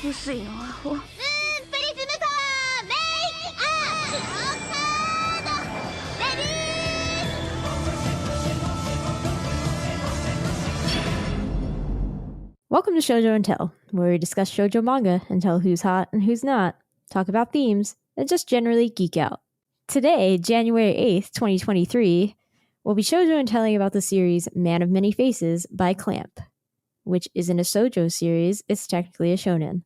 薄いのアホ。プリズムパワーメイクアップオーカードレディー。 Welcome to Shojo and Tell, where we discuss shoujo manga and tell who's hot and who's not, talk about themes, and just generally geek out. Today, January 8th, 2023, we'll be shoujo and telling about the series Man of Many Faces by Clamp, which isn't a shoujo series, it's technically a shonen.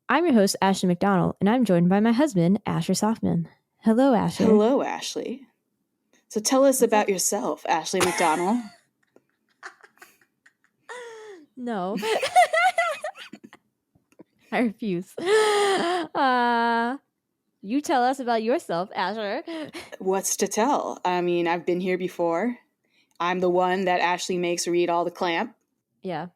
I'm your host, Ashley McDonald, and I'm joined by my husband, Asher Sofman. Hello, Asher. Hello, Ashley. So tell us about yourself, Ashley McDonald. No. I refuse. You tell us about yourself, Asher. What's to tell? I mean, I've been here before. I'm the one that Ashley makes read all the Clamp. Yeah.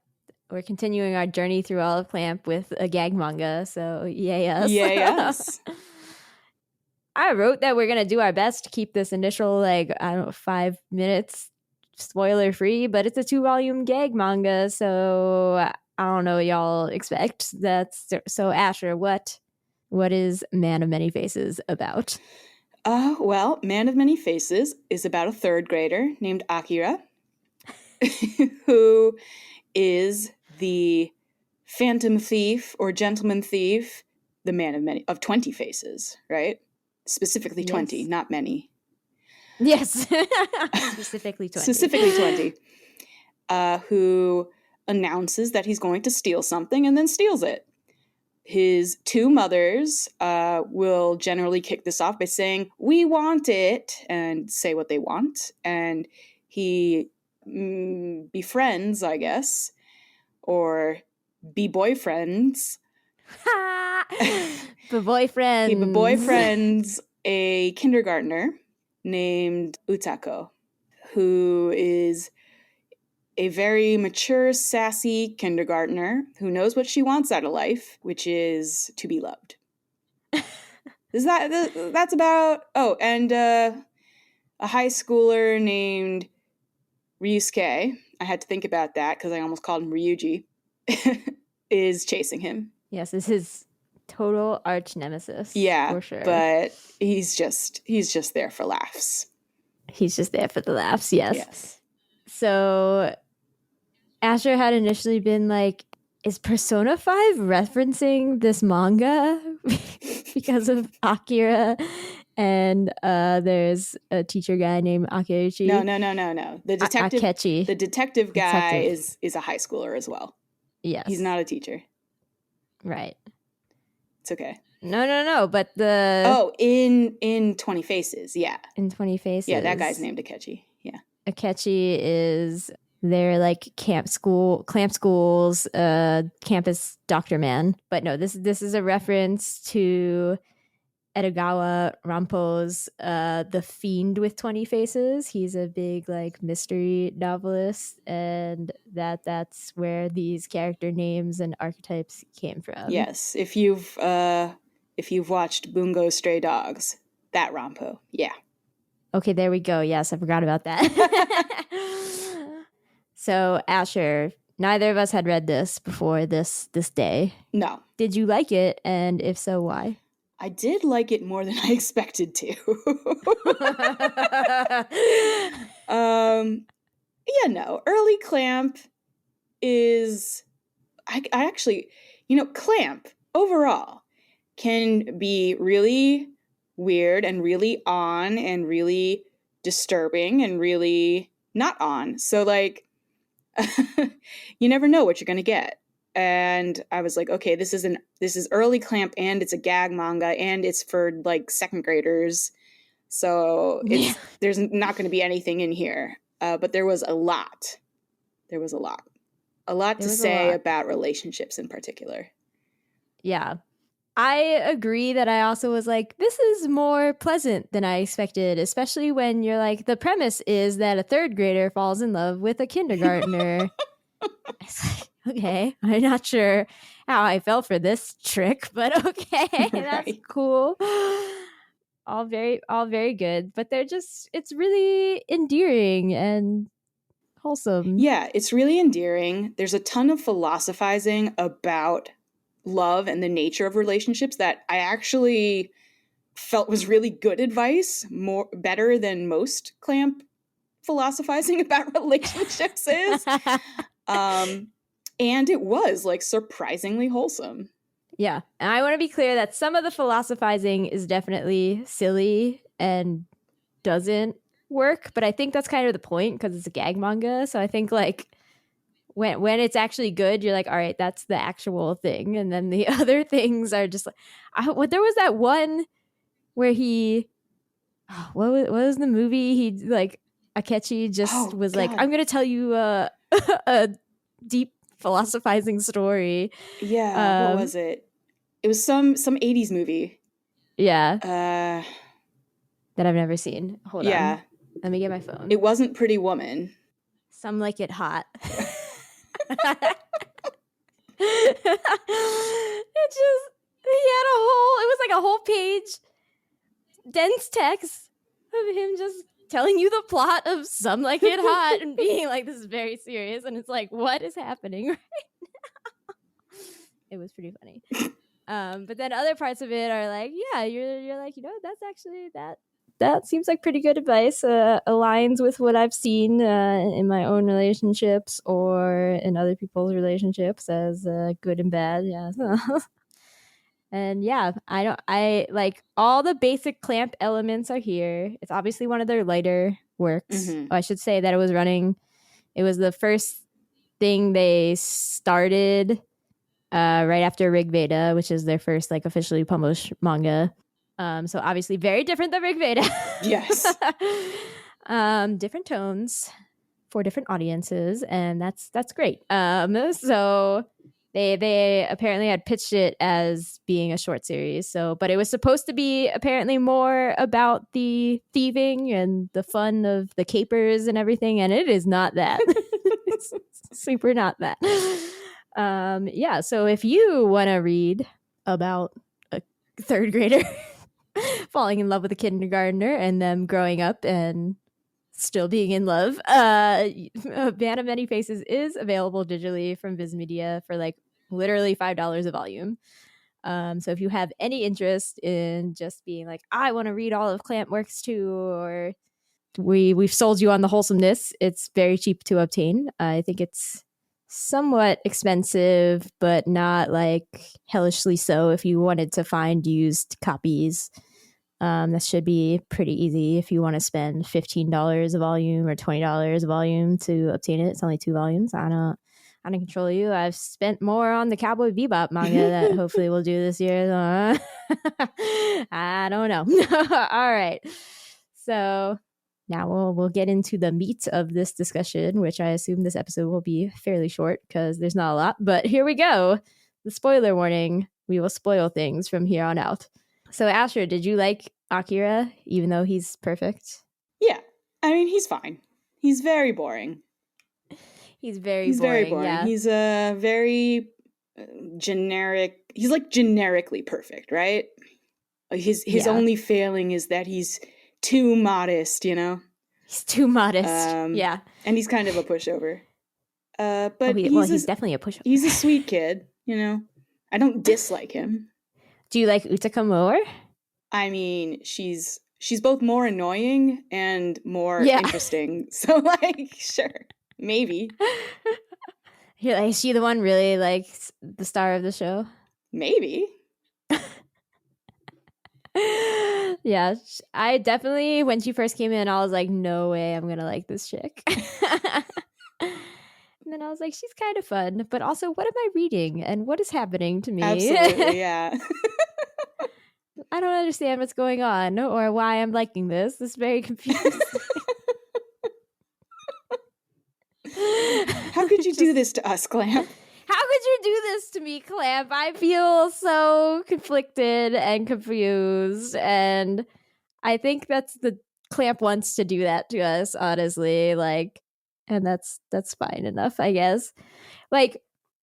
We're continuing our journey through all of Clamp with a gag manga, so yay us. Yay us. I wrote that we're going to do our best to keep this initial, 5 minutes spoiler-free, but it's a 2-volume gag manga, so I don't know what y'all expect. So Asher, what is Man of Many Faces about? Well, Man of Many Faces is about a third grader named Akira, who is the phantom thief or gentleman thief, the man of 20 faces, right? Specifically 20, Yes. not many. Yes. Specifically 20. Specifically 20. Who announces that he's going to steal something and then steals it. His two mothers will generally kick this off by saying, "We want it," and say what they want. And he befriends, I guess, or be boyfriends. The boyfriend. He boyfriends a kindergartner named Utako, who is a very mature, sassy kindergartner who knows what she wants out of life, which is to be loved. That's about... Oh, and a high schooler named Ryusuke, I had to think about that because I almost called him Ryuji, is chasing him. Yes, this is total arch nemesis. Yeah, for sure. But he's just there for laughs. He's just there for the laughs, yes. Yes. So Asher had initially been like, is Persona 5 referencing this manga because of Akira? And there's a teacher guy named Akeiichi. No. The detective, Akechi. The detective guy is a high schooler as well. Yes. He's not a teacher. Right. It's okay. No, but the... Oh, in 20 Faces, yeah. In 20 Faces. Yeah, that guy's named Akechi, yeah. Akechi is their clamp school's campus doctor man. But no, this is a reference to Edogawa Rampo's The Fiend with 20 Faces. He's a big mystery novelist, and that's where these character names and archetypes came from. Yes, if you've watched Bungo Stray Dogs, that Rampo, yeah. Okay, there we go. Yes, I forgot about that. So, Asher, neither of us had read this before this day. No. Did you like it? And if so, why? I did like it more than I expected to. Early Clamp is... I actually... Clamp, overall, can be really weird and really on and really disturbing and really not on. So, you never know what you're going to get. And I was like, okay, this is early Clamp, and it's a gag manga, and it's for second graders. So there's not going to be anything in here. But there was a lot. There was a lot to say about relationships in particular. Yeah. I agree that I also was like, this is more pleasant than I expected, especially when you're like, the premise is that a third grader falls in love with a kindergartner. It's like, okay, I'm not sure how I fell for this trick, but okay, that's Right. cool. All very good, but it's really endearing and wholesome. Yeah, it's really endearing. There's a ton of philosophizing about love and the nature of relationships that I actually felt was really good advice, better than most Clamp philosophizing about relationships is. And it was like surprisingly wholesome. Yeah. And I want to be clear that some of the philosophizing is definitely silly and doesn't work, but I think that's kind of the point because it's a gag manga. So I think like when it's actually good, you're like, all right, that's the actual thing. And then the other things are just like, there was that one where what was the movie? He like, Akechi just was like, I'm going to tell you a deep philosophizing story. Yeah, what was it? It was some 80s movie. Yeah. That I've never seen. Hold on. Let me get my phone. It wasn't Pretty Woman. Some Like It Hot. He had it was like a whole page dense text of him just telling you the plot of Some Like It Hot and being like, this is very serious. And it's like, what is happening right now? It was pretty funny. But then other parts of it are like, yeah, you're like, that's actually that seems like pretty good advice. Aligns with what I've seen in my own relationships or in other people's relationships as good and bad. Yeah. And yeah, I like all the basic Clamp elements are here. It's obviously one of their lighter works. I should say that it was the first thing they started right after Rig Veda, which is their first like officially published manga. So obviously very different than Rig Veda. Yes. Different tones for different audiences, and that's great. So they apparently had pitched it as being a short series. So, but it was supposed to be apparently more about the thieving and the fun of the capers and everything, and it is not that. It's super not that. Yeah, so if you want to read about a third grader falling in love with a kindergartner and them growing up and still being in love, Band of Many Faces is available digitally from Viz Media for like literally $5 a volume. So if you have any interest in just being like, I want to read all of Clamp works too, or we've sold you on the wholesomeness, it's very cheap to obtain. I think it's somewhat expensive, but not like hellishly so. If you wanted to find used copies, that should be pretty easy. If you want to spend $15 a volume or $20 a volume to obtain it, it's only 2 volumes. I don't control you. I've spent more on the Cowboy Bebop manga that hopefully we'll do this year. I don't know. All right, so now we'll get into the meat of this discussion, which I assume this episode will be fairly short because there's not a lot. But here we go. The spoiler warning. We will spoil things from here on out. So, Asher, did you like Akira, even though he's perfect? Yeah. I mean, he's fine. He's very boring. He's very boring. Yeah. He's a very generic. He's like generically perfect, right? His only failing is that he's too modest, He's too modest. Yeah. And he's kind of a pushover. But he's definitely a pushover. He's a sweet kid, I don't dislike him. Do you like Utako more? I mean, she's both more annoying and more interesting. So, like, sure, maybe. Is she the one really like the star of the show? Maybe. Yeah, I definitely, when she first came in, I was like, no way I'm gonna like this chick. And then I was like, she's kind of fun, but also, what am I reading and what is happening to me? Absolutely, yeah. I don't understand what's going on or why I'm liking this. This is very confusing. How could you do this to us, Clamp? How could you do this to me, Clamp? I feel so conflicted and confused, and I think that's the Clamp wants to do that to us, honestly. Like, and that's fine enough, I guess. Like,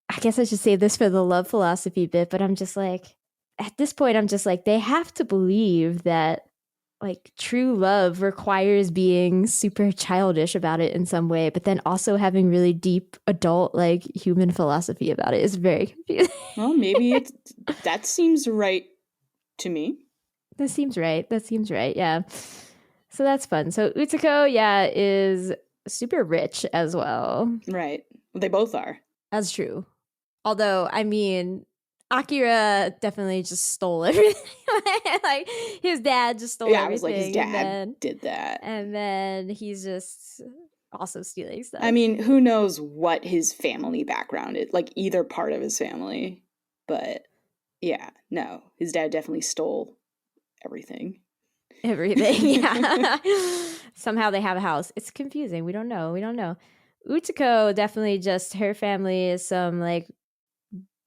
I guess I should save this for the love philosophy bit, but I'm just like, at this point, I'm just like, they have to believe that like true love requires being super childish about it in some way, but then also having really deep adult like human philosophy about it is very confusing. Well, maybe that seems right to me. That seems right. Yeah. So that's fun. So Utako, yeah, is super rich as well. Right. They both are. That's true. Although, I mean, Akira definitely just stole everything. Like his dad just stole everything. I was like, his dad did that. And then he's just also stealing stuff. I mean, who knows what his family background is, like either part of his family. But yeah, no, his dad definitely stole everything. Yeah. Somehow they have a house. It's confusing. We don't know. Utako definitely just, her family is some like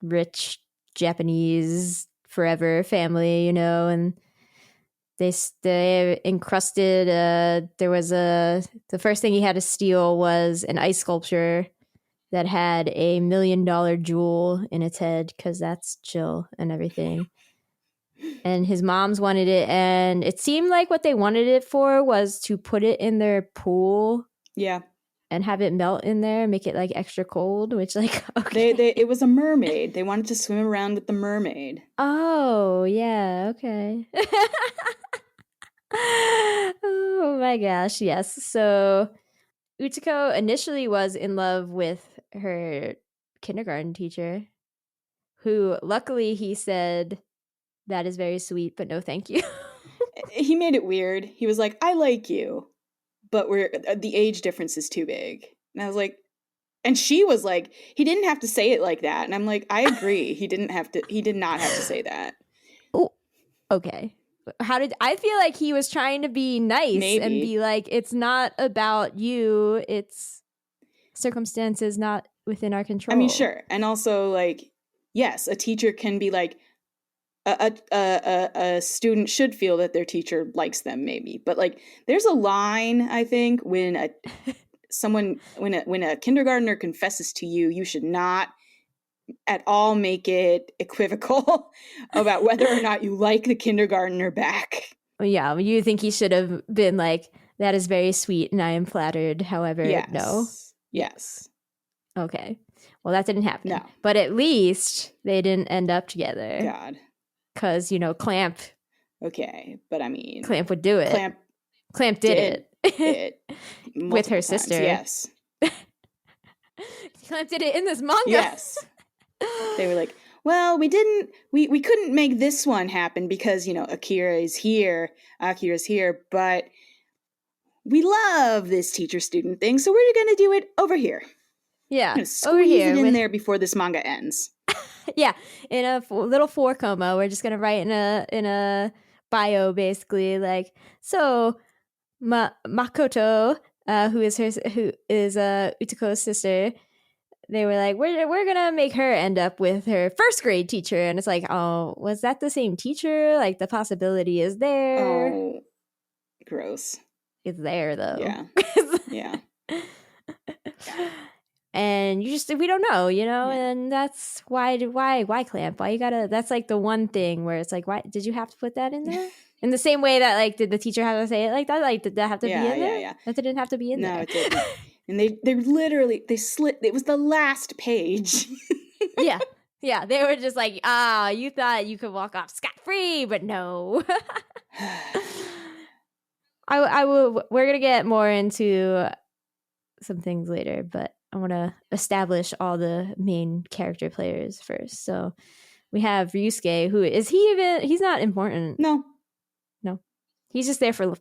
rich Japanese forever family, you know, and they encrusted the first thing he had to steal was an ice sculpture that had a $1 million jewel in its head, because that's chill and everything. And his moms wanted it, and it seemed like what they wanted it for was to put it in their pool. Yeah. And have it melt in there, make it like extra cold, which like, okay. It was a mermaid. They wanted to swim around with the mermaid. Oh, yeah, okay. Oh my gosh, yes. So Utako initially was in love with her kindergarten teacher, who luckily he said, "That is very sweet, but no thank you." He made it weird. He was like, "I like you, but the age difference is too big." And I was like, and she was like, he didn't have to say it like that. And I'm like, I agree. He did not have to say that. Oh, okay. I feel like he was trying to be nice. Maybe. And be like, it's not about you. It's circumstances not within our control. I mean, sure. And also like, yes, a teacher can be like, a student should feel that their teacher likes them, maybe. But like, there's a line, I think, when a kindergartner confesses to you, you should not at all make it equivocal about whether or not you like the kindergartner back. Yeah, you think he should have been like, "That is very sweet and I am flattered, however, yes. No." Yes. Okay. Well, that didn't happen. No. But at least they didn't end up together. God. Because, you know, Clamp. Okay, but I mean, Clamp would do it. Clamp did it. With her sister. Yes. Clamp did it in this manga. Yes. They were like, well, we couldn't make this one happen because, you know, Akira's here, but we love this teacher-student thing, so we're going to do it over here. Yeah, over here. It in there before this manga ends. Yeah, in a little 4 comma, we're just going to write in a bio, basically, like, so Makoto, who is Utako's sister, they were like, we're gonna make her end up with her first grade teacher. And it's like, oh, was that the same teacher? Like, the possibility is there. Oh, gross. It's there though. Yeah. Yeah. And we don't know, you know. Yeah. And that's why Clamp? Why you gotta? That's like the one thing where it's like, why did you have to put that in there? In the same way that, like, did the teacher have to say it like that? Like, did that have to be in there? Yeah. That didn't have to be in there. No, it didn't. And they literally slit. It was the last page. Yeah. They were just like, you thought you could walk off scot-free, but no. I will. We're gonna get more into some things later, but I want to establish all the main character players first. So we have Ryusuke, who is he even? He's not important. No. He's just there for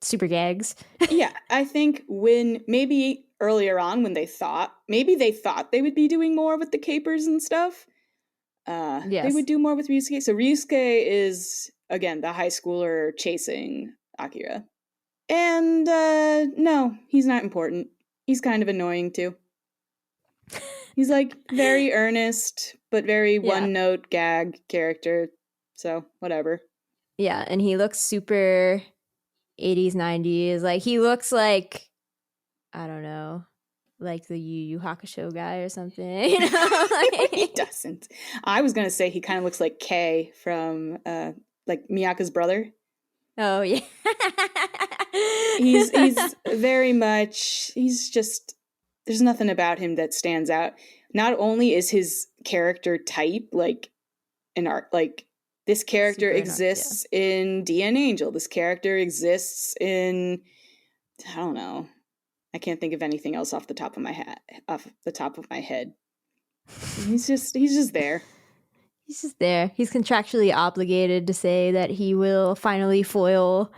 super gags. Yeah, I think maybe earlier on when they thought they would be doing more with the capers and stuff. Yes. They would do more with Ryusuke. So Ryusuke is, again, the high schooler chasing Akira. And no, he's not important. He's kind of annoying too. He's like very earnest, but very one-note gag character. So whatever. Yeah, and he looks super 80s, 90s. Like, he looks like, I don't know, like the Yu Yu Hakusho guy or something. You know? He doesn't. I was going to say he kind of looks like Kei from, like, Miyaka's brother. Oh yeah. He's very much, he's just, there's nothing about him that stands out. Not only is his character type like an art, like this character Super exists in D and Angel. This character exists in, I don't know. I can't think of anything else off the top of my head. He's just there. He's just there. He's contractually obligated to say that he will finally foil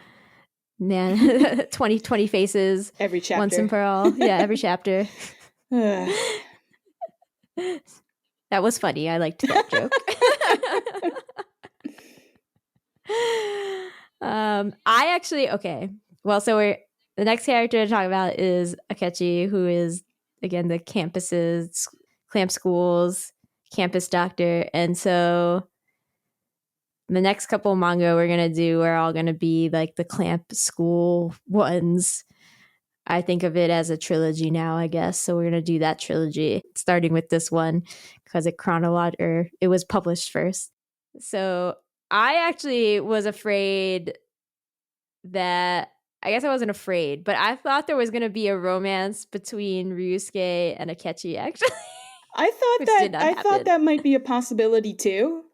20 faces Every chapter. once and for all. Yeah, every chapter. That was funny. I liked that joke. I actually, okay. Well, so the next character to talk about is Akechi, who is, again, the clamp school's campus doctor. And so the next couple of manga we're going to do are all going to be like the clamp school ones. I think of it as a trilogy now, I guess. So we're going to do that trilogy, starting with this one because it was published first. So I actually was afraid that, I guess I wasn't afraid, but I thought there was going to be a romance between Ryusuke and Akechi, actually. I thought that might be a possibility too.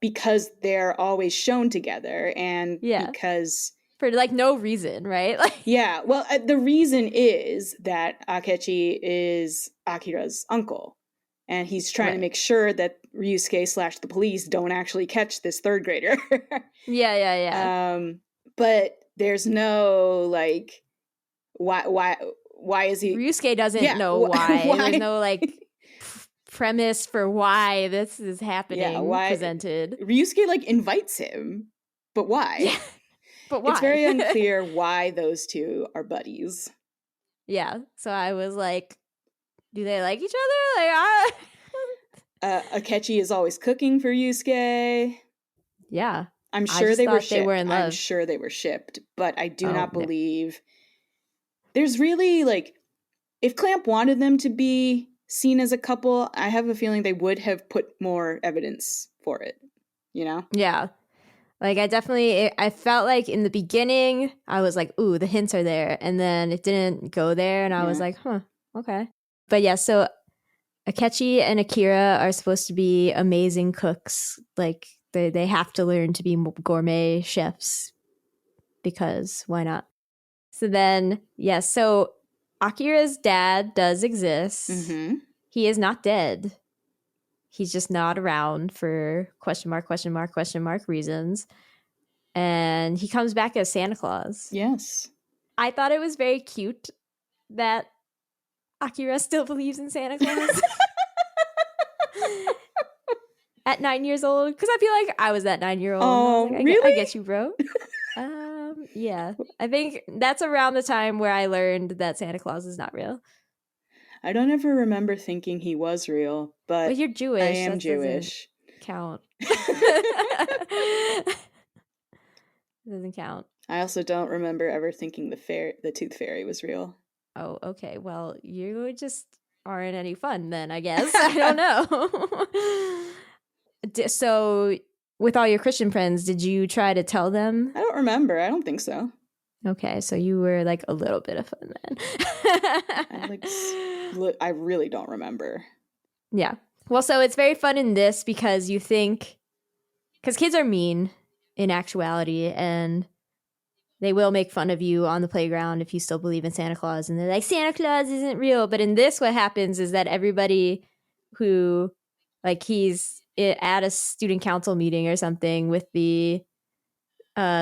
Because they're always shown together, and because for like no reason, right? Yeah, well, the reason is that Akechi is Akira's uncle, and he's trying to make sure that Ryusuke / the police don't actually catch this third grader. Yeah. But there's no like, why is he? Ryusuke doesn't know why. There's no like premise for why this is happening. Yeah, why presented? Ryusuke like invites him, but why? Yeah. But why? It's very unclear why those two are buddies. Yeah, so I was like, do they like each other? Akechi is always cooking for Ryusuke. Yeah. I'm sure they were shipped. They were in love. I'm sure they were shipped, but I do not believe there's really like, if Clamp wanted them to be seen as a couple, I have a feeling they would have put more evidence for it, you know? Yeah. Like I felt like in the beginning, I was like, ooh, the hints are there. And then it didn't go there. And I was like, huh, okay. But yeah, so Akechi and Akira are supposed to be amazing cooks. Like they have to learn to be gourmet chefs because why not? So then, so Akira's dad does exist. Mm-hmm. He is not dead. He's just not around for question mark reasons. And he comes back as Santa Claus. Yes. I thought it was very cute that Akira still believes in Santa Claus. At 9 years old. Because I feel like I was that 9-year-old. Oh, like, really? I get you, bro. Yeah. I think that's around the time where I learned that Santa Claus is not real. I don't ever remember thinking he was real, but you're Jewish. I am Jewish. Count. Doesn't count. I also don't remember ever thinking the Tooth Fairy was real. Oh, okay. Well, you just aren't any fun then, I guess. I don't know. So, with all your Christian friends, did you try to tell them? I don't remember. I don't think so. Okay, so you were like a little bit of fun then. I really don't remember. Yeah. Well, so it's very fun in this because you think, because kids are mean in actuality, and they will make fun of you on the playground if you still believe in Santa Claus, and they're like, Santa Claus isn't real. But in this, what happens is that everybody who, like, he's at a student council meeting or something with the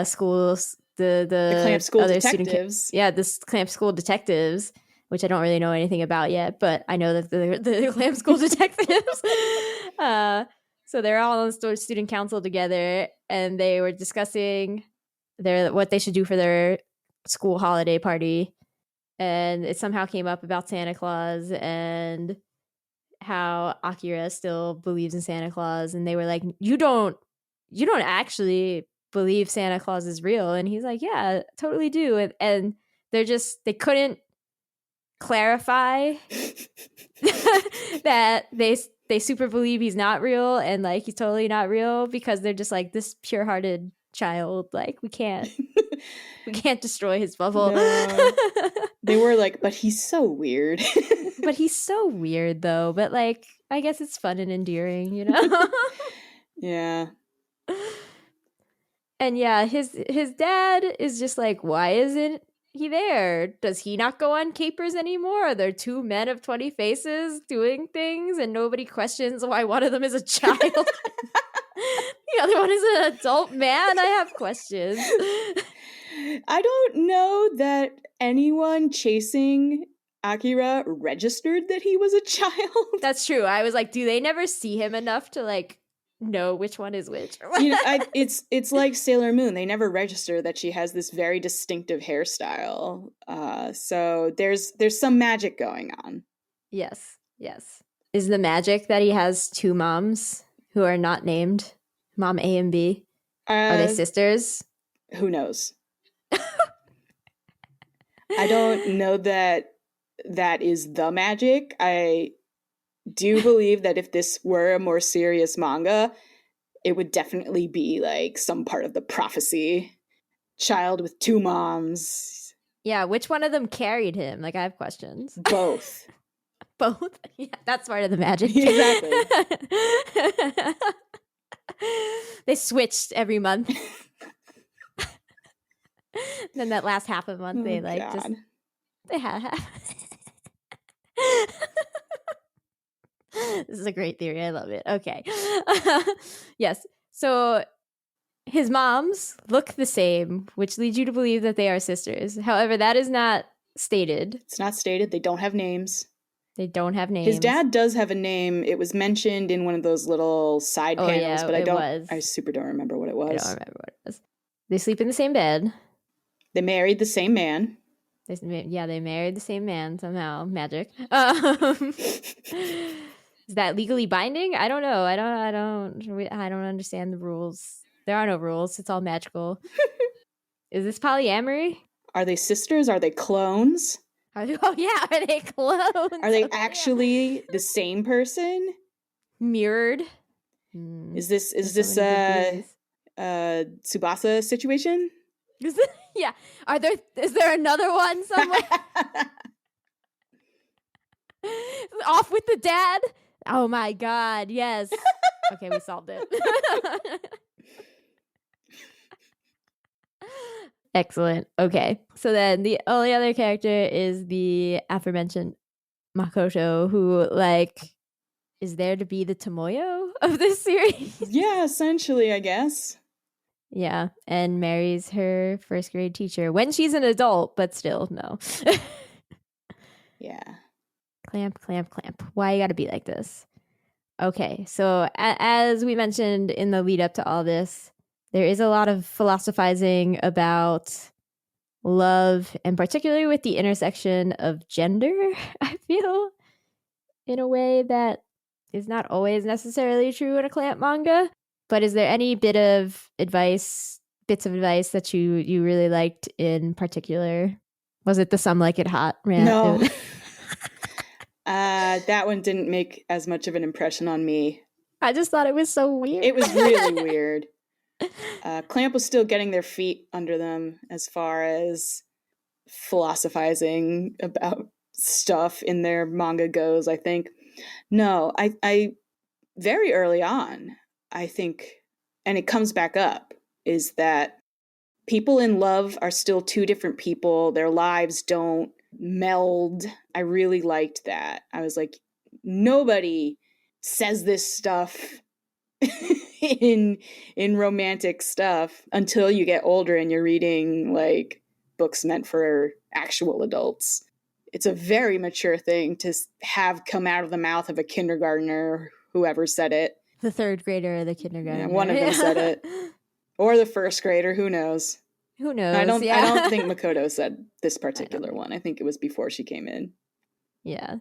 schools, the Clamp School other detectives. This Clamp School detectives, which I don't really know anything about yet, but I know that the Clamp School detectives. So they're all on the student council together, and they were discussing what they should do for their school holiday party, and it somehow came up about Santa Claus and how Akira still believes in Santa Claus, and they were like, you don't actually believe Santa Claus is real. And he's like, yeah, totally do. And they couldn't clarify that they super believe he's not real and like he's totally not real, because they're just like, this pure-hearted child. Like, we can't destroy his bubble. No. They were like, but he's so weird. But he's so weird, though. But, like, I guess it's fun and endearing, you know? Yeah. And yeah, his dad is just like, why isn't he there? Does he not go on capers anymore? Are there two men of 20 faces doing things and nobody questions why one of them is a child? The other one is an adult man? I have questions. I don't know that anyone chasing Akira registered that he was a child. That's true. I was like, do they never see him enough to like know which one is which? You know, it's like Sailor Moon. They never register that she has this very distinctive hairstyle. So there's some magic going on. Yes. Is the magic that he has two moms who are not named? Mom A and B? Are they sisters? Who knows? I don't know that is the magic. I do believe that if this were a more serious manga, it would definitely be like some part of the prophecy. Child with two moms. Yeah, which one of them carried him? Like, I have questions. Both. Both? Yeah, that's part of the magic. Exactly. They switched every month. Then that last half of the month, they like God. they had half. This is a great theory. I love it. Okay. Yes. So his moms look the same, which leads you to believe that they are sisters. However, that is not stated. It's not stated. They don't have names. They don't have names. His dad does have a name. It was mentioned in one of those little side panels, but I super don't remember what it was. I don't remember what it was. They sleep in the same bed. They married the same man. They married the same man somehow. Magic. Is that legally binding? I don't know. I don't understand the rules. There are no rules. It's all magical. Is this polyamory? Are they sisters? Are they clones? Are they clones? Are they actually the same person? Mirrored? Is this a Tsubasa situation? Yeah. Is there another one somewhere? Off with the dad? Oh my god, yes. Okay, we solved it. Excellent. Okay. So then the only other character is the aforementioned Makoto, who like is there to be the Tomoyo of this series. Yeah, essentially, I guess. Yeah, and marries her first grade teacher when she's an adult, but still, no. Yeah. Clamp. Why you gotta be like this? Okay, so as we mentioned in the lead up to all this, there is a lot of philosophizing about love, and particularly with the intersection of gender, I feel, in a way that is not always necessarily true in a clamp manga. But is there any bits of advice that you really liked in particular? Was it the Some Like It Hot rant? No. That one didn't make as much of an impression on me. I just thought it was so weird. It was really weird. Clamp was still getting their feet under them as far as philosophizing about stuff in their manga goes, I think. No, I very early on, I think, and it comes back up, is that people in love are still two different people. Their lives don't meld. I really liked that. I was like, nobody says this stuff in romantic stuff until you get older and you're reading like books meant for actual adults. It's a very mature thing to have come out of the mouth of a kindergartner, whoever said it. The third grader or the kindergartner. Yeah, one of them said it. Or the first grader, who knows? Who knows? I don't think Makoto said this particular one. I think it was before she came in. Yeah.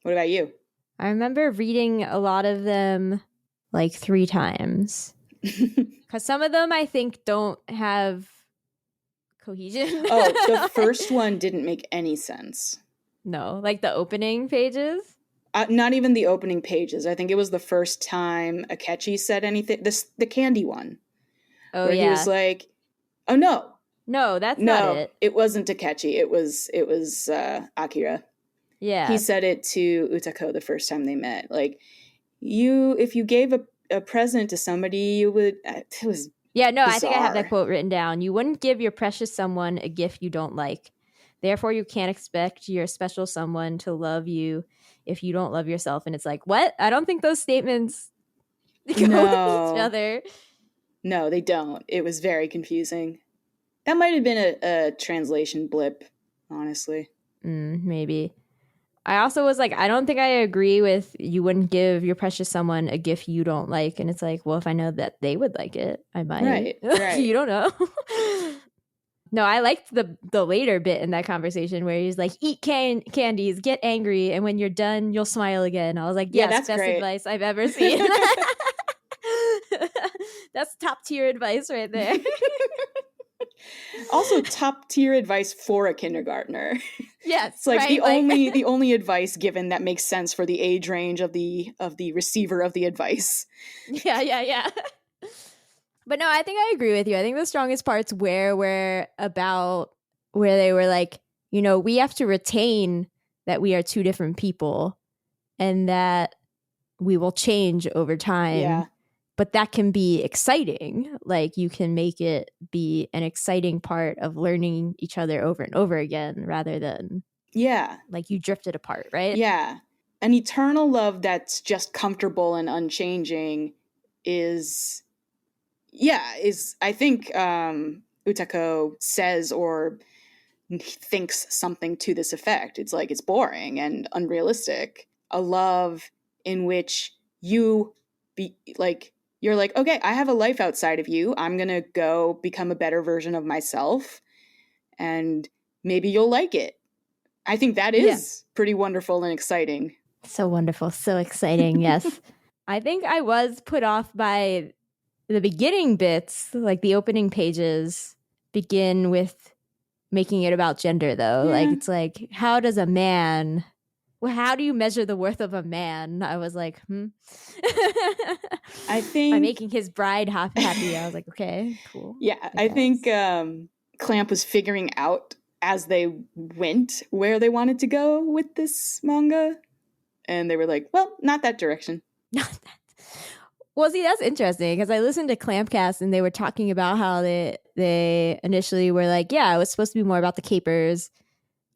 What about you? I remember reading a lot of them like 3 times. Because some of them I think don't have cohesion. Oh, the first one didn't make any sense. No, like the opening pages? Not even the opening pages. I think it was the first time Akechi said anything. The candy one. Oh, where he was like, oh no. No, that's not it. It wasn't Takechi. It was Akira. Yeah. He said it to Utako the first time they met. Like, if you gave a present to somebody, you would. It was Yeah, no, bizarre. I think I have that quote written down. You wouldn't give your precious someone a gift you don't like. Therefore, you can't expect your special someone to love you if you don't love yourself. And it's like, what? I don't think those statements go with each other. No, they don't. It was very confusing. That might have been a translation blip, honestly. Maybe. I also was like, I don't think I agree with you wouldn't give your precious someone a gift you don't like. And it's like, well, if I know that they would like it, I might. Right. You don't know. No, I liked the later bit in that conversation where he's like, eat candies, get angry, and when you're done, you'll smile again. I was like, yes, that's best great advice I've ever seen. That's top tier advice right there. Also, top tier advice for a kindergartner. Yes, it's like the only advice given that makes sense for the age range of the receiver of the advice. Yeah. But no, I think I agree with you. I think the strongest parts were about where they were like, you know, we have to retain that we are two different people and that we will change over time. Yeah. But that can be exciting. Like you can make it be an exciting part of learning each other over and over again rather than like you drifted apart, right? Yeah. An eternal love that's just comfortable and unchanging is I think Utako says or thinks something to this effect. It's like it's boring and unrealistic. A love in which you're like, okay, I have a life outside of you. I'm going to go become a better version of myself and maybe you'll like it. I think that is pretty wonderful and exciting. So wonderful. So exciting. Yes. I think I was put off by the beginning bits, like the opening pages begin with making it about gender though. Yeah. Like it's like, how do you measure the worth of a man? I was like, I think by making his bride happy. I was like, okay, cool. Yeah, I think Clamp was figuring out as they went where they wanted to go with this manga. And they were like, well, not that direction. Not that. Well, see, that's interesting because I listened to Clampcast and they were talking about how they initially were like, yeah, it was supposed to be more about the capers.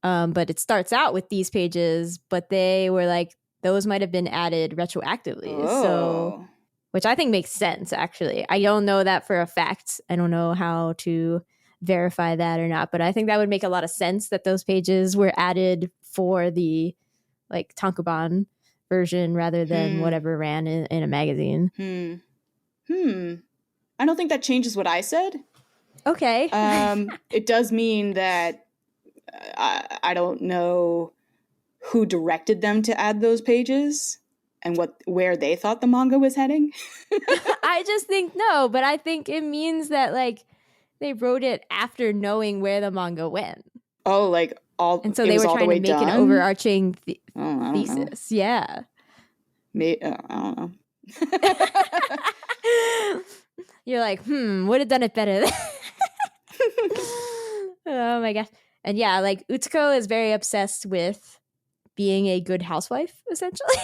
But it starts out with these pages, but they were like, those might have been added retroactively. Oh. So, which I think makes sense, actually. I don't know that for a fact. I don't know how to verify that or not, but I think that would make a lot of sense that those pages were added for the like Tankobon version rather than whatever ran in a magazine. I don't think that changes what I said. Okay. It does mean that I don't know who directed them to add those pages and where they thought the manga was heading. I just think no, but I think it means that like they wrote it after knowing where the manga went. Oh, like all, and so they were trying to make done? an overarching thesis. Know. Yeah. I don't know. You're like, would have done it better. Oh my gosh. And yeah, like Utako is very obsessed with being a good housewife, essentially.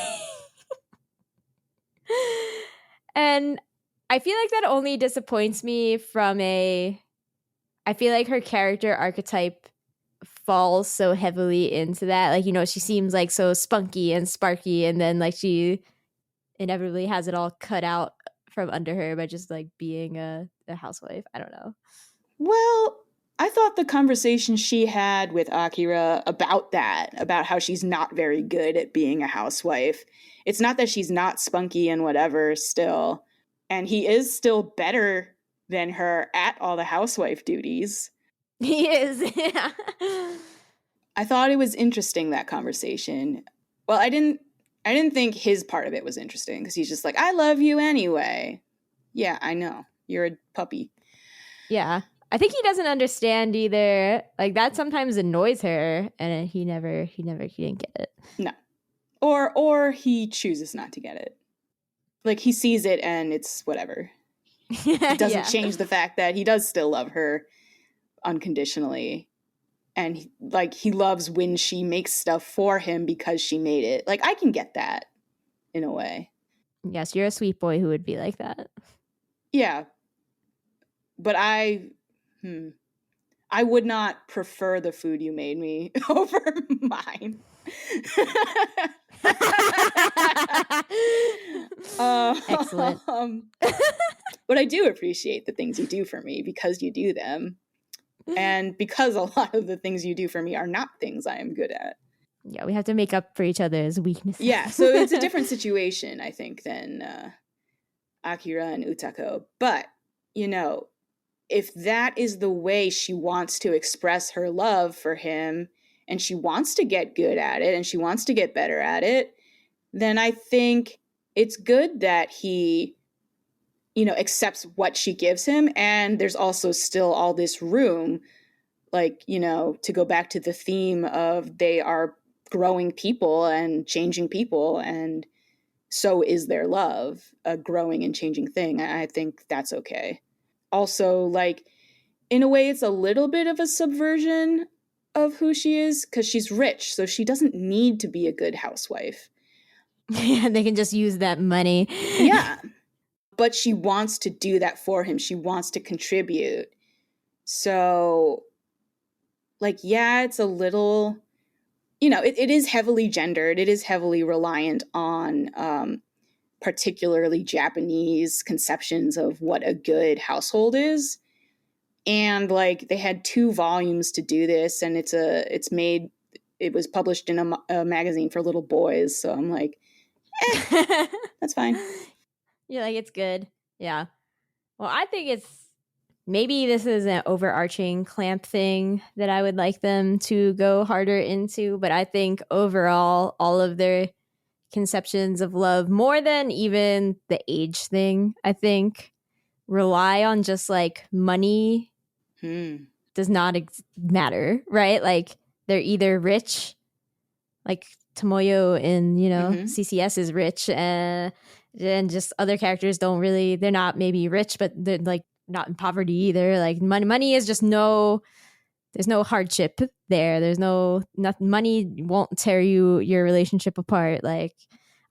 And I feel like that only disappoints me I feel like her character archetype falls so heavily into that. Like, you know, she seems like so spunky and sparky, and then like she inevitably has it all cut out from under her by just like being a housewife. I don't know. Well, I thought the conversation she had with Akira about how she's not very good at being a housewife. It's not that she's not spunky and whatever still. And he is still better than her at all the housewife duties. He is, yeah. I thought it was interesting, that conversation. Well, I didn't think his part of it was interesting because he's just like, I love you anyway. Yeah, I know. You're a puppy. Yeah. I think he doesn't understand either. Like that sometimes annoys her, and he didn't get it. No. Or he chooses not to get it. Like he sees it and it's whatever. It doesn't Yeah. change the fact that he does still love her unconditionally. And he loves when she makes stuff for him because she made it. Like, I can get that in a way. Yes, you're a sweet boy who would be like that. Yeah. But I would not prefer the food you made me over mine. Excellent. But I do appreciate the things you do for me because you do them. And because a lot of the things you do for me are not things I am good at. Yeah, we have to make up for each other's weaknesses. Yeah, so it's a different situation, I think, than Akira and Utako. But, if that is the way she wants to express her love for him, and she wants to get good at it, and she wants to get better at it, then I think it's good that he, accepts what she gives him. And there's also still all this room, to go back to the theme of they are growing people and changing people, and so is their love a growing and changing thing. I think that's okay. Also, in a way, it's a little bit of a subversion of who she is because she's rich, so she doesn't need to be a good housewife. Yeah, they can just use that money. Yeah. But she wants to do that for him. She wants to contribute. So, it's a little, it is heavily gendered. It is heavily reliant on particularly Japanese conceptions of what a good household is. And they had 2 volumes to do this, and it was published in a magazine for little boys. So I'm like, that's fine. You're like, it's good. Yeah. Well, I think maybe this is an overarching clamp thing that I would like them to go harder into. But I think overall, all of their conceptions of love, more than even the age thing, I think, rely on just money does not matter, right? They're either rich, like Tomoyo in, CCS is rich, and just other characters they're not maybe rich, but they're not in poverty either. Money is just there's no hardship there. There's money won't tear your relationship apart.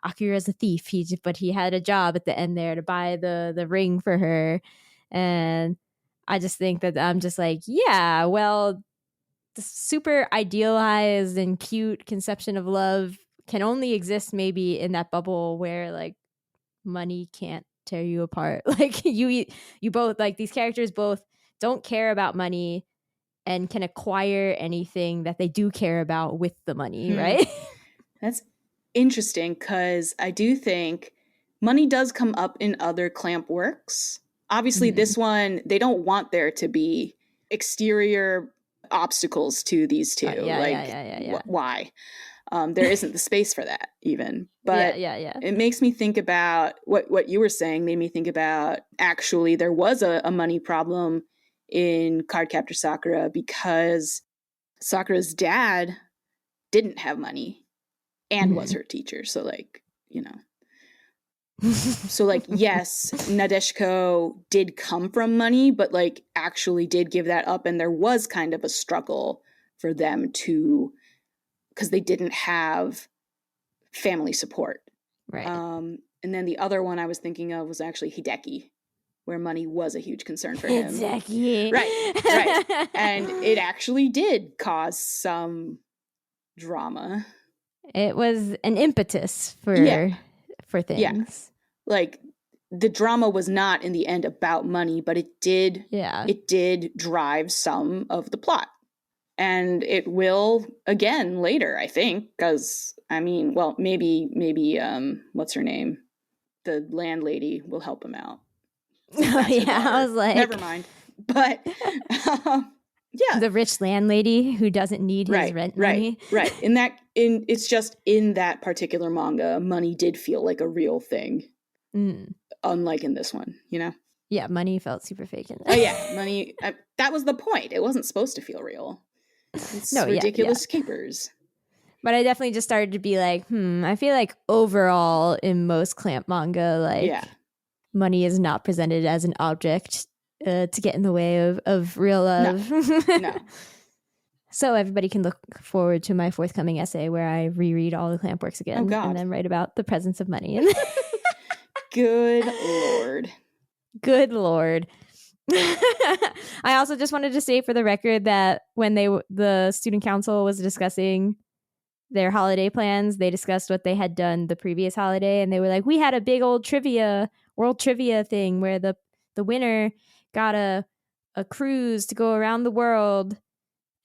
Akira's a thief, but he had a job at the end there to buy the ring for her. And I just think that I'm just yeah, well, the super idealized and cute conception of love can only exist maybe in that bubble where money can't tear you apart. You both, these characters both don't care about money and can acquire anything that they do care about with the money, right? That's interesting because I do think money does come up in other clamp works. Obviously, this one, they don't want there to be exterior obstacles to these two. Why? There isn't the space for that even. But it makes me think about what you were saying, made me think about actually there was a money problem in Cardcaptor Sakura because Sakura's dad didn't have money and was her teacher. So yes, Nadeshiko did come from money, but actually did give that up. And there was kind of a struggle for them because they didn't have family support. Right. And then the other one I was thinking of was actually Hideki, where money was a huge concern for him. Exactly. Right. And it actually did cause some drama. It was an impetus for things. Yeah. The drama was not in the end about money, but it did drive some of the plot. And it will again later, I think, because maybe what's her name? The landlady will help him out. I was like, never mind. But the rich landlady who doesn't need his rent money. Right. It's just in that particular manga, money did feel like a real thing, unlike in this one. Yeah, money felt super fake. Oh yeah, money. That was the point. It wasn't supposed to feel real. It's ridiculous capers. But I definitely just started to be I feel like overall in most clamp manga, money is not presented as an object to get in the way of real love. No. So everybody can look forward to my forthcoming essay where I reread all the Clamp works again and then write about the presence of money. Good Lord. Good Lord. I also just wanted to say for the record that when the student council was discussing their holiday plans, they discussed what they had done the previous holiday, and they were like, we had a big old world trivia thing where the winner got a cruise to go around the world,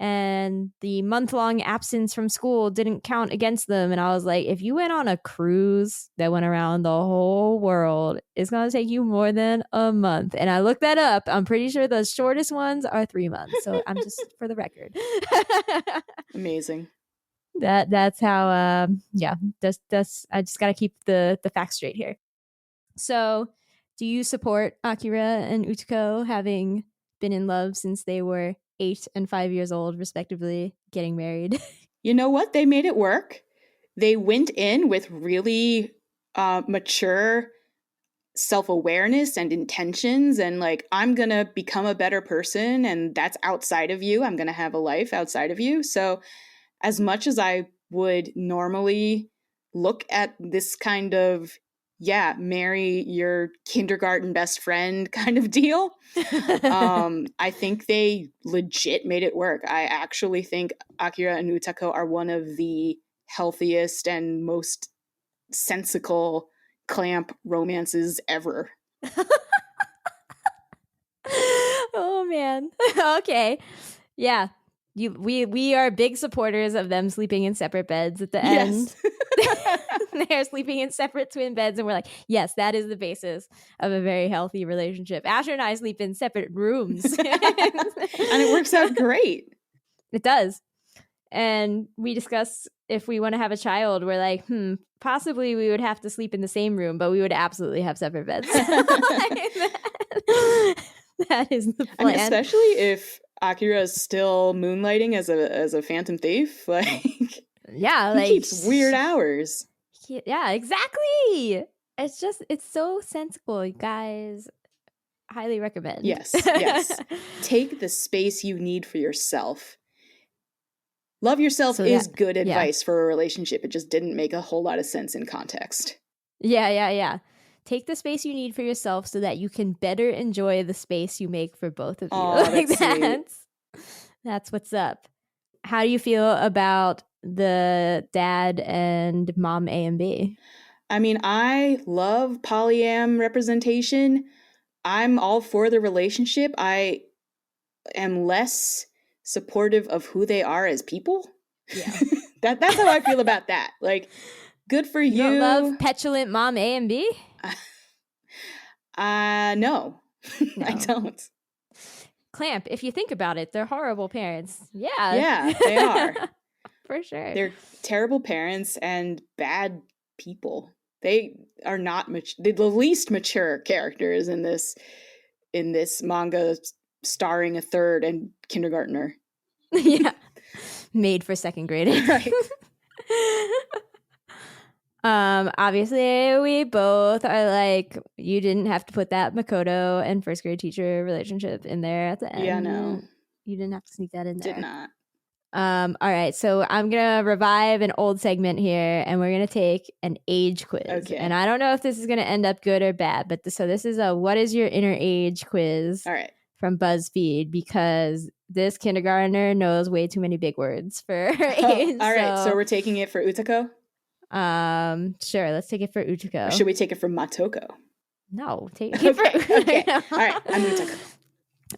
and the month-long absence from school didn't count against them. And I was like, if you went on a cruise that went around the whole world, it's going to take you more than a month. And I looked that up. I'm pretty sure the shortest ones are 3 months. So I'm just for the record. Amazing. That's how, that's I just got to keep the facts straight here. So do you support Akira and Utako having been in love since they were 8 and 5 years old, respectively, getting married? You know what? They made it work. They went in with really mature self-awareness and intentions, and like, I'm going to become a better person, and that's outside of you. I'm going to have a life outside of you. So as much as I would normally look at this kind of, marry your kindergarten best friend kind of deal, I think they legit made it work. I actually think Akira and Utako are one of the healthiest and most sensical clamp romances ever. Oh man. Okay. Yeah. We are big supporters of them sleeping in separate beds at the end. They're sleeping in separate twin beds, and we're like, yes, that is the basis of a very healthy relationship. Asher and I sleep in separate rooms. And it works out great. It does. And we discuss if we want to have a child, we're like, possibly we would have to sleep in the same room, but we would absolutely have separate beds. That is the plan. I mean, especially if Akira is still moonlighting as a phantom thief. Like, he keeps weird hours. Yeah, exactly. It's so sensible, you guys. Highly recommend. Yes. Take the space you need for yourself. Love yourself is good advice for a relationship. It just didn't make a whole lot of sense in context. Yeah. Take the space you need for yourself so that you can better enjoy the space you make for both of you. Oh, that's what's up. How do you feel about the dad and mom A and B? I mean, I love polyam representation. I'm all for the relationship. I am less supportive of who they are as people. Yeah. That's how I feel about that. Like, good for you. You don't love petulant mom A and B? No. I don't. Clamp, if you think about it, they're horrible parents. Yeah, they are. For sure. They're terrible parents and bad people. They are not the least mature characters in this manga, starring a third and kindergartner. Yeah. Made for second graders. Right. Obviously we both are like, you didn't have to put that Makoto and first grade teacher relationship in there at the end. Yeah, no. You didn't have to sneak that in there. Did not. All right, so I'm gonna revive an old segment here, and we're gonna take an age quiz. Okay. And I don't know if this is gonna end up good or bad, but this is a what is your inner age quiz. All right. From BuzzFeed, because this kindergartner knows way too many big words for her age. All right, so we're taking it for Utako? Sure, let's take it for Utako. Or should we take it for Matoko? No, take it for Utako. Okay. All right, I'm Utako.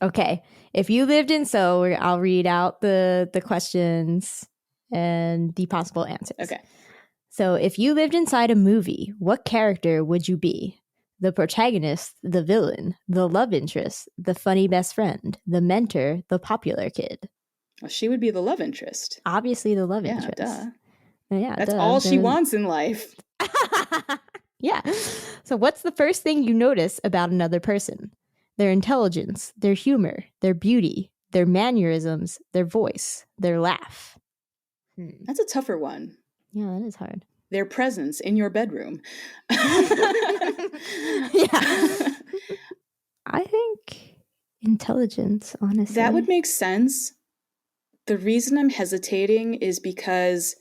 Okay. If you lived in Seoul, I'll read out the questions and the possible answers. Okay. So if you lived inside a movie, what character would you be? The protagonist, the villain, the love interest, the funny best friend, the mentor, the popular kid. Well, she would be the love interest. Obviously the love interest. Duh. Yeah, that's all she wants in life. Yeah. So what's the first thing you notice about another person? Their intelligence, their humor, their beauty, their mannerisms, their voice, their laugh. That's a tougher one. Yeah, that is hard. their presence in your bedroom. Yeah. I think intelligence, honestly. That would make sense. The reason I'm hesitating is because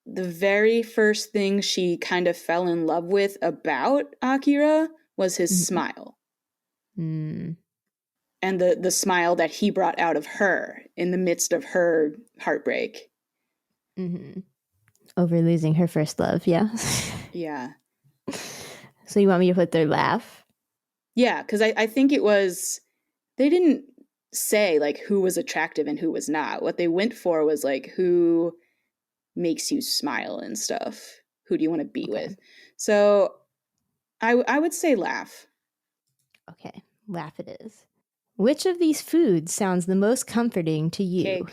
the very first thing she kind of fell in love with about Akira was his smile. Mm. And the smile that he brought out of her in the midst of her heartbreak. Mm-hmm. Over losing her first love, yeah. Yeah. So you want me to put their laugh? Yeah, because I think it was, they didn't say like who was attractive and who was not. What they went for was like who makes you smile and stuff. Who do you want to be with? So I would say laugh. Okay, laugh it is. Which of these foods sounds the most comforting to you? Cake.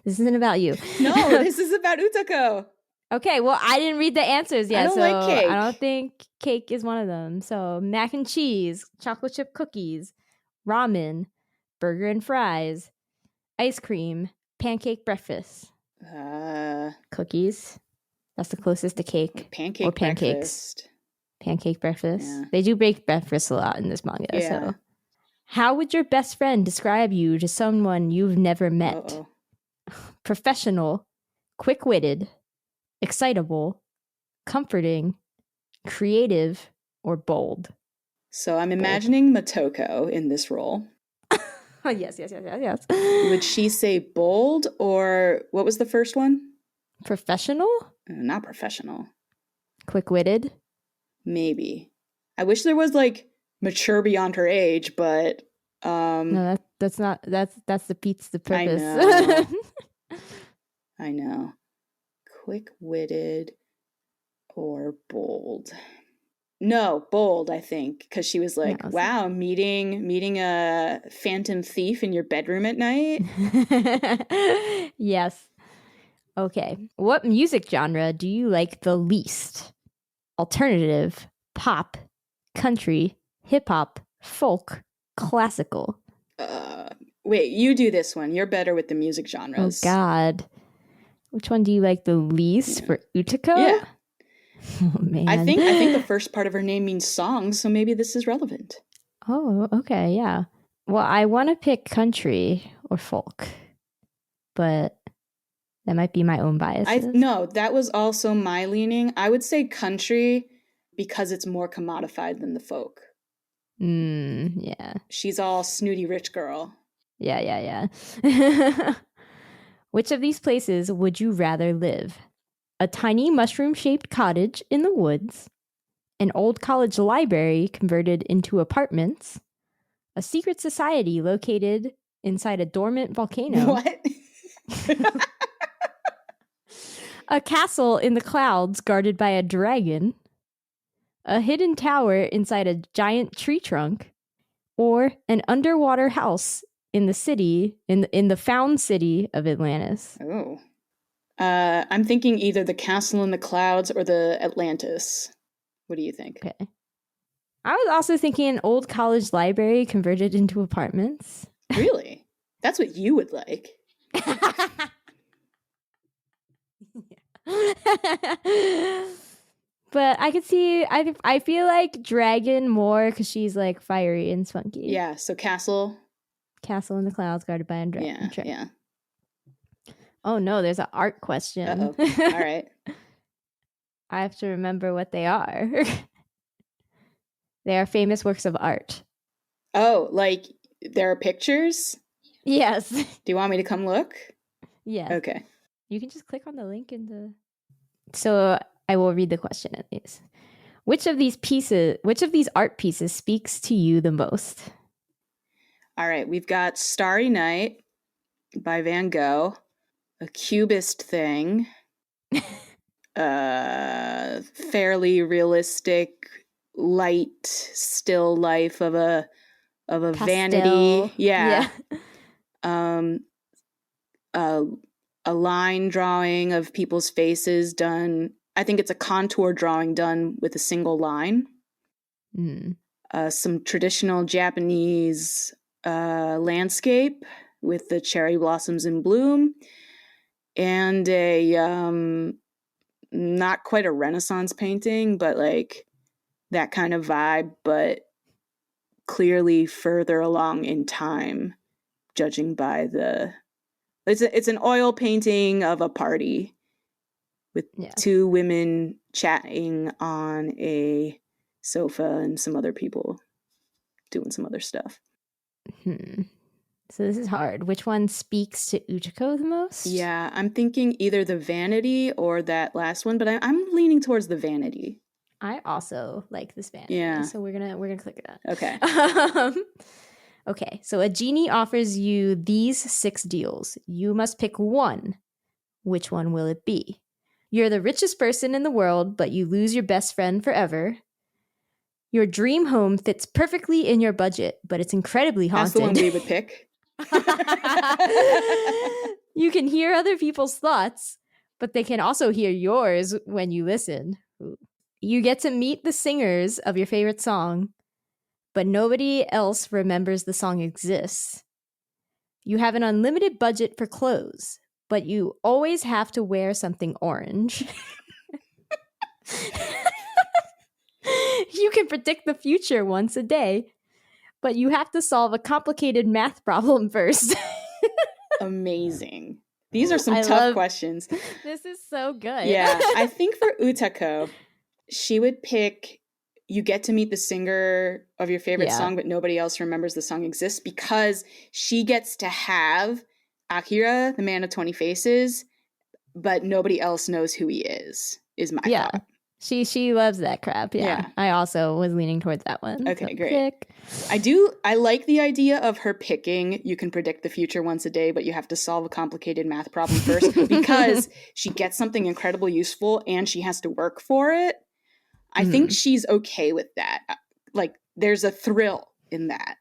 This isn't about you. No, this is about Utako. Okay, well, I didn't read the answers yet. I don't like cake. I don't think cake is one of them. So mac and cheese, chocolate chip cookies, ramen, burger and fries, ice cream, pancake breakfast. Cookies. That's the closest to cake. Pancake or pancakes. Breakfast. Pancake breakfast. Yeah. They do break breakfast a lot in this manga. Yeah. So, how would your best friend describe you to someone you've never met? Uh-oh. Professional, quick-witted, excitable, comforting, creative, or bold? So I'm imagining Motoko in this role. Yes. Would she say bold, or what was the first one? Professional? Not professional. Quick-witted? Maybe. I wish there was like mature beyond her age, but no, that's not that's defeats the purpose. I know. Quick-witted or bold. No, bold, I think, because she was like, wow, meeting a phantom thief in your bedroom at night. Yes. Okay. What music genre do you like the least? Alternative, pop, country, hip-hop, folk, classical. Wait, you do this one. You're better with the music genres. Oh, God. Which one do you like the least for Utako? Yeah. Oh, man. I think the first part of her name means song, so maybe this is relevant. Oh, okay, yeah. Well, I want to pick country or folk, but that might be my own bias. No, that was also my leaning. I would say country because it's more commodified than the folk. Yeah. She's all snooty rich girl. Yeah. Which of these places would you rather live? A tiny mushroom-shaped cottage in the woods, an old college library converted into apartments, a secret society located inside a dormant volcano. What? A castle in the clouds guarded by a dragon, a hidden tower inside a giant tree trunk, or an underwater house in the city, in the found city of Atlantis. Oh. I'm thinking either the castle in the clouds or the Atlantis. What do you think? Okay. I was also thinking an old college library converted into apartments. Really? That's what you would like. But I could see, I feel like dragon more because she's like fiery and spunky. Yeah, so castle in the clouds guarded by a dragon. Yeah. Oh no, there's an art question. Uh-oh. All right. I have to remember what they are. They are famous works of art. Oh, like there are pictures? Yes. Do you want me to come look? Yeah. Okay. You can just click on the link in the... So I will read the question at least. Which of these art pieces speaks to you the most? All right, we've got Starry Night by Van Gogh, a cubist thing, fairly realistic, light, still life of a Pastel. vanity. Yeah. A line drawing of people's faces done. I think it's a contour drawing done with a single line. Some traditional Japanese landscape with the cherry blossoms in bloom, and a not quite a Renaissance painting, but like that kind of vibe, but clearly further along in time, judging by it's an oil painting of a party with two women chatting on a sofa and some other people doing some other stuff. So this is hard. Which one speaks to Utako the most? Yeah, I'm thinking either the vanity or that last one, but I'm leaning towards the vanity. I also like this vanity. Yeah. So we're gonna click it out. Okay. Okay. So a genie offers you these 6 deals. You must pick one. Which one will it be? You're the richest person in the world, but you lose your best friend forever. Your dream home fits perfectly in your budget, but it's incredibly haunted. That's the one we would pick. You can hear other people's thoughts, but they can also hear yours when you listen. You get to meet the singers of your favorite song, but nobody else remembers the song exists. You have an unlimited budget for clothes, but you always have to wear something orange. You can predict the future once a day, but you have to solve a complicated math problem first. Amazing. These are some tough questions. This is so good. Yeah, I think for Utako, she would pick you get to meet the singer of your favorite song, but nobody else remembers the song exists, because she gets to have Akira, the man of 20 faces, but nobody else knows who he is my thought. She loves that crap. Yeah. I also was leaning towards that one. Okay, so great. Pick. I like the idea of her picking, you can predict the future once a day, but you have to solve a complicated math problem first, because she gets something incredibly useful and she has to work for it. I think she's okay with that. Like, there's a thrill in that.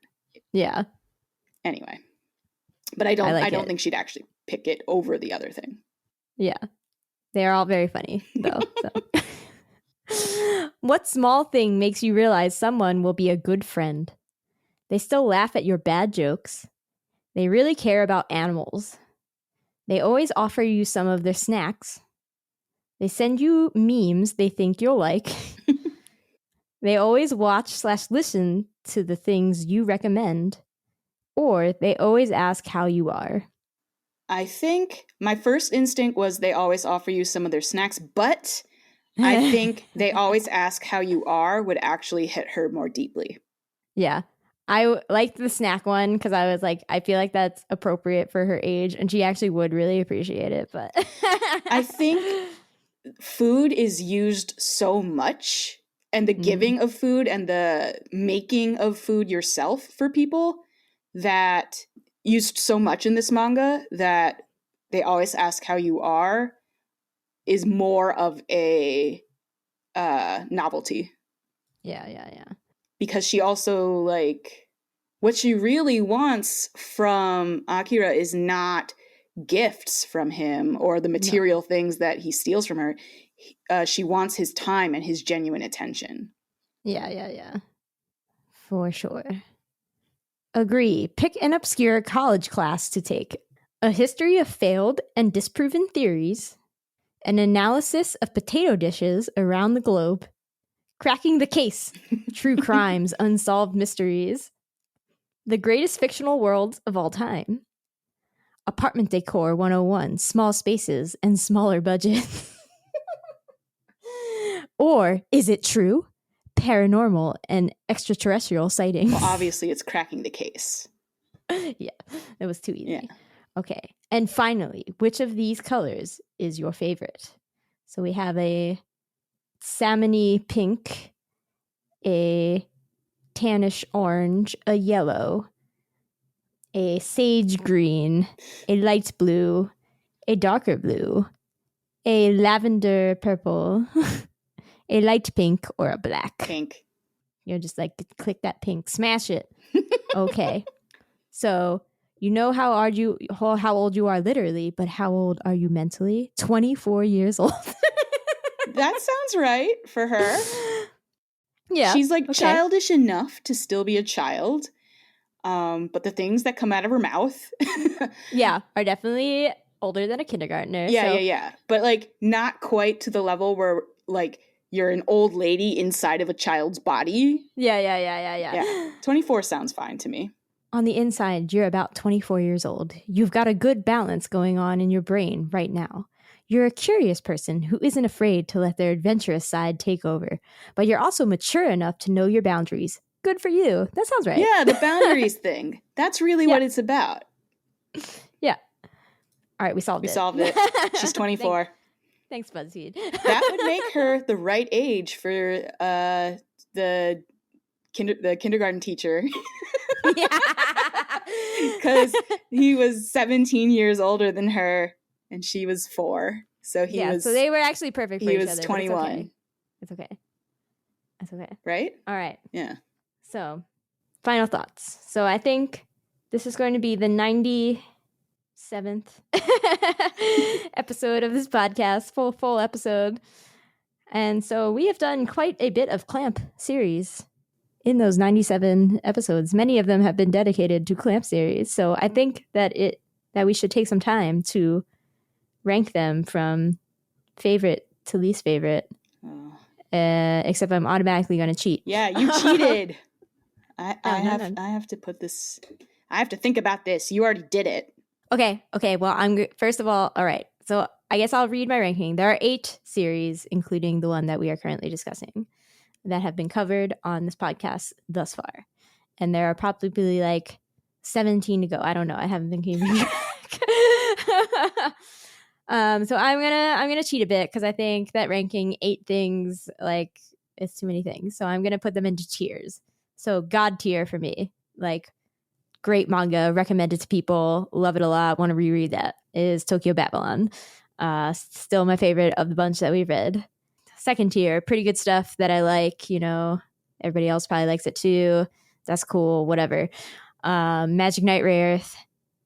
Yeah. Anyway. But I don't think she'd actually pick it over the other thing. Yeah. They're all very funny, though. So. What small thing makes you realize someone will be a good friend? They still laugh at your bad jokes. They really care about animals. They always offer you some of their snacks. They send you memes they think you'll like. They always watch/listen to the things you recommend. Or they always ask how you are. I think my first instinct was they always offer you some of their snacks, but I think they always ask how you are would actually hit her more deeply. Yeah. I liked the snack one because I was like, I feel like that's appropriate for her age, and she actually would really appreciate it. But I think food is used so much, and the giving of food and the making of food yourself for people that used so much in this manga that they always ask how you are is more of a novelty. Yeah. Because she also, like, what she really wants from Akira is not gifts from him or the material things that he steals from her. She wants his time and his genuine attention. Yeah. For sure. Agree. Pick an obscure college class to take. A history of failed and disproven theories. An analysis of potato dishes around the globe. Cracking the case. True crimes, unsolved mysteries. The greatest fictional worlds of all time. Apartment decor 101. Small spaces and smaller budgets. Or is it true? Paranormal and extraterrestrial sightings. Well, obviously it's cracking the case. Yeah, it was too easy. Yeah. Okay. And finally, which of these colors is your favorite? So we have a salmony pink, a tannish orange, a yellow, a sage green, a light blue, a darker blue, a lavender purple, a light pink, or a black. Pink. You're just like, click that pink, smash it. Okay. So you know how old you are literally, but how old are you mentally? 24 years old. That sounds right for her. Yeah. She's like childish enough to still be a child. But the things that come out of her mouth. Yeah, are definitely older than a kindergartner. Yeah. But like not quite to the level where like you're an old lady inside of a child's body. Yeah. 24 sounds fine to me. On the inside, you're about 24 years old. You've got a good balance going on in your brain right now. You're a curious person who isn't afraid to let their adventurous side take over, but you're also mature enough to know your boundaries. Good for you. That sounds right. Yeah, the boundaries thing. That's really what it's about. Yeah. All right, we solved it. We solved it. She's 24. Thanks, BuzzFeed. That would make her the right age for the kindergarten teacher. Because he was 17 years older than her and she was 4. So so they were actually perfect for each other. He was 21. It's okay. That's okay. Right? All right. Yeah. So, final thoughts. So I think this is going to be the 97th episode of this podcast, full episode. And so we have done quite a bit of Clamp series in those 97 episodes. Many of them have been dedicated to Clamp series. So I think that we should take some time to rank them from favorite to least favorite. Oh. Except I'm automatically going to cheat. Yeah, you cheated. I have to put this. I have to think about this. You already did it. Okay. Well, first of all right. So I guess I'll read my ranking. There are 8 series, including the one that we are currently discussing, that have been covered on this podcast thus far. And there are probably like 17 to go. I don't know. I haven't been keeping track. So I'm gonna cheat a bit because I think that ranking 8 things, like, it's too many things. So I'm gonna put them into tiers. So God tier for me, like, great manga, recommended to people, love it a lot, want to reread that, is Tokyo Babylon. Still my favorite of the bunch that we've read. Second tier, pretty good stuff that I like, everybody else probably likes it too. That's cool, whatever. Magic Knight Rayearth,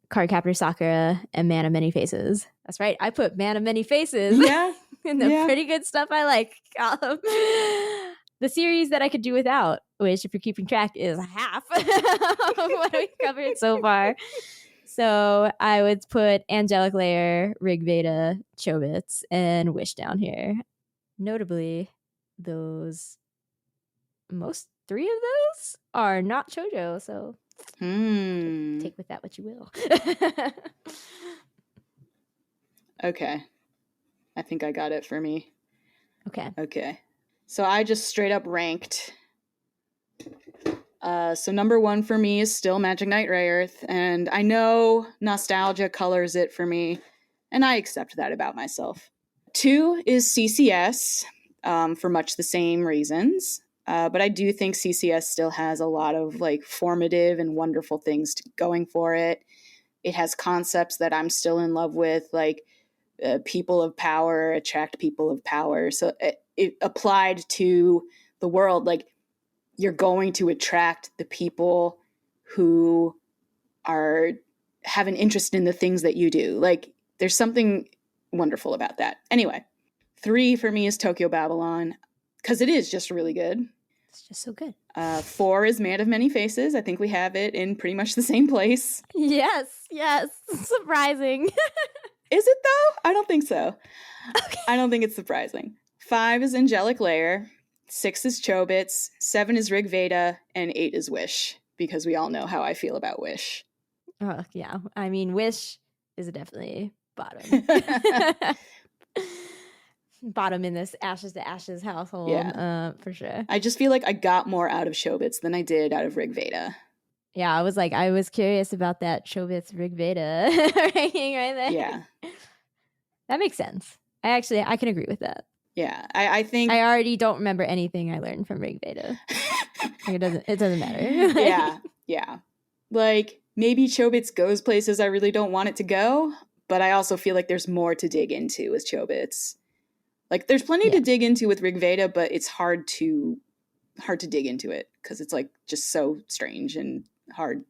Cardcaptor Sakura, and Man of Many Faces. That's right, I put Man of Many Faces in the pretty good stuff I like column. The series that I could do without, which, if you're keeping track, is half of what we've covered so far. So I would put Angelic Layer, Rig Veda, Chobits, and Wish down here. Notably, 3 of those are not shoujo, so take with that what you will. Okay. I think I got it for me. Okay. So I just straight up ranked. So number 1 for me is still Magic Knight Rayearth, and I know nostalgia colors it for me, and I accept that about myself. 2 is CCS, for much the same reasons, but I do think CCS still has a lot of like formative and wonderful things going for it. It has concepts that I'm still in love with, like people of power attract people of power. So it applied to the world, like, you're going to attract the people who have an interest in the things that you do. Like, there's something wonderful about that. Anyway, 3 for me is Tokyo Babylon, because it is just really good. It's just so good. 4 is Man of Many Faces. I think we have it in pretty much the same place. Yes. Surprising. Is it though? I don't think so. Okay. I don't think it's surprising. 5 is Angelic Layer. 6 is Chobits, 7 is Rig Veda, and 8 is Wish, because we all know how I feel about Wish. Yeah. I mean, Wish is definitely bottom. Bottom in this Ashes to Ashes household, for sure. I just feel like I got more out of Chobits than I did out of Rig Veda. Yeah, I was curious about that Chobits Rig Veda ranking right there. Yeah. That makes sense. I can agree with that. Yeah, I think I already don't remember anything I learned from Rig Veda. Like, it doesn't matter. Yeah. Like, maybe Chobits goes places I really don't want it to go, but I also feel like there's more to dig into with Chobits. Like, there's plenty to dig into with Rig Veda, but it's hard to dig into it because it's like just so strange and hard.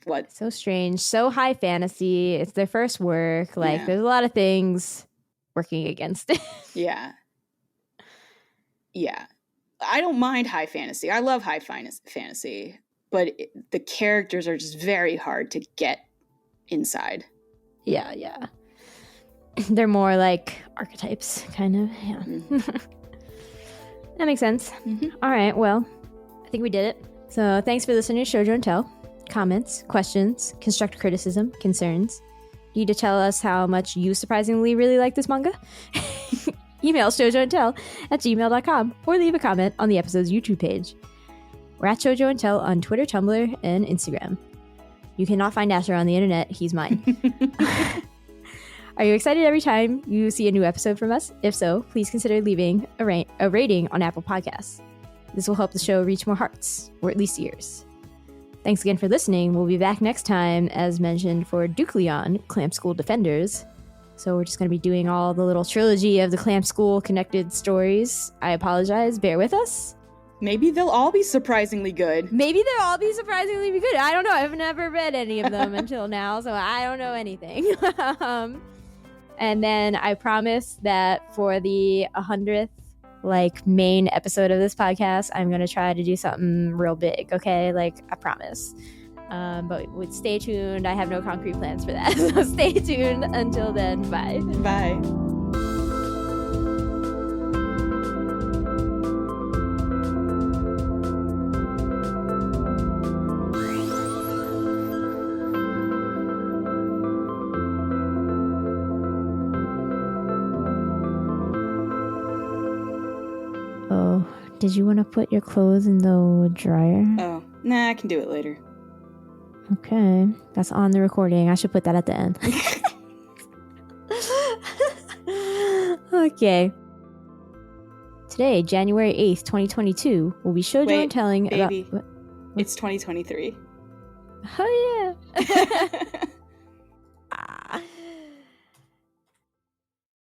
What? So strange, so high fantasy. It's their first work. Like, there's a lot of things working against it. Yeah. I don't mind high fantasy. I love high fantasy, but the characters are just very hard to get inside. Yeah. They're more like archetypes, kind of. Yeah. That makes sense. All right, well, I think we did it. So thanks for listening to Shojo and Tell. Comments, questions, constructive criticism, concerns. Need to tell us how much you surprisingly really like this manga? Email shojoandtell@gmail.com or leave a comment on the episode's YouTube page. We're at Shojo and Tell on Twitter, Tumblr, and Instagram. You cannot find Asher on the internet. He's mine. Are you excited every time you see a new episode from us? If so, please consider leaving a rating on Apple Podcasts. This will help the show reach more hearts, or at least ears. Thanks again for listening. We'll be back next time, as mentioned, for Duke Leon, Clamp School Defenders. So we're just going to be doing all the little trilogy of the Clamp School connected stories. I apologize. Bear with us. Maybe they'll all be surprisingly good. I don't know. I've never read any of them until now, so I don't know anything. And then I promise that for the 100th main episode of this podcast, I'm going to try to do something real big, okay? I promise. But stay tuned. I have no concrete plans for that. So stay tuned. Until then, bye. Bye. Oh, did you want to put your clothes in the dryer? Oh, nah, I can do it later. Okay, that's on the recording. I should put that at the end. Okay. Today, January 8th, 2022, we'll be Shojo and telling baby. about... It's 2023. Oh, yeah.